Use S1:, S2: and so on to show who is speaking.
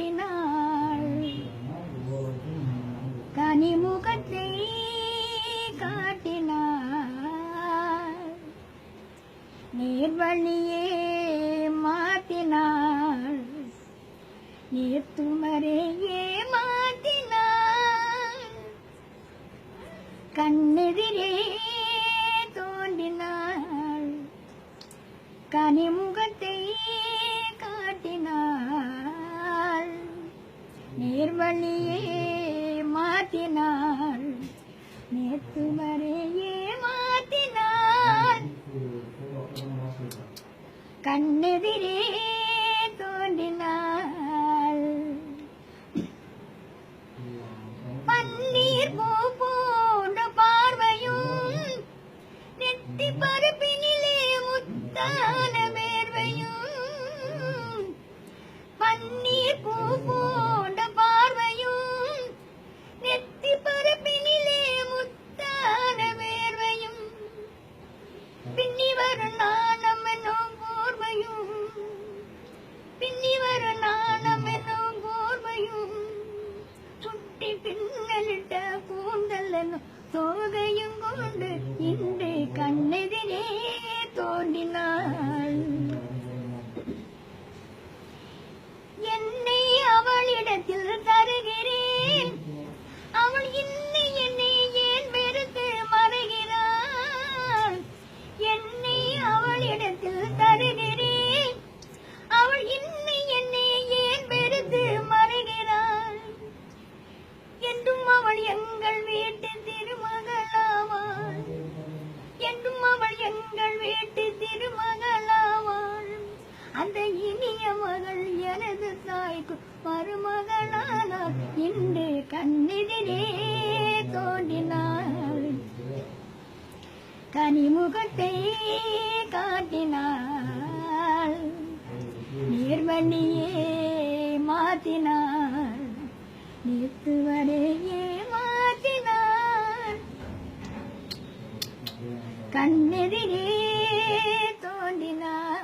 S1: தோன்றினாள் கனிமுகத்தை காட்டினாள் நீர்வழியே மாத்தினாள் நீர்த்துமரையே மாத்தினாள் கண்ணெதிரே தோன்றினாள் கனிமுகத்தை காட்டினாள் நீர்வழியே மாத்தினாள் நேர்த்துமரையே மாத்தினாள் கண்ணெதிரே தோன்றினாள் பன்னீர் பூ போன்ற பார்வையும் நெத்தி பருப்பினிலே முத்தான வேர்வையும் பன்னீர் பூ போன்ற பார்வையும் நெத்தி பருப்பினிலே முத்தான வேர்வையும் பின்னி வரும் நாணம் என்னும் கோர்வையும் பின்னி வரும் நாணம் என்னும் கோர்வையும் சுட்டி பின்னலிட்ட கூந்தல் என்னும் தோகையும் கொண்டு இன்று கண்ணெதிரே தோன்றினாள் என்னை அவளிடத்தில் தருகிறேன் அவள் என்னை ஏன் வெறுத்து மறைகிறாள் என்னை அவளிடத்தில் தருகிறேன் அவள் என்னை ஏன் வெறுத்து மறைகிறாள் என்றும் அவள் எங்கள் வீட்டு திருமகளாவாள் என்றும் அவள் எங்கள் வீட்டு திருமகளாவாள் அந்த இனிய மகள் எனது தாய்க்கு மருமகளானாள் இன்று கண்ணெதிரே தோன்றினாள் கனிமுகத்தை காட்டினாள் நீர்வழியே மாத்தினாள் நீர்த்துவரையே மாத்தினாள் கண்ணெதிரே தோன்றினாள்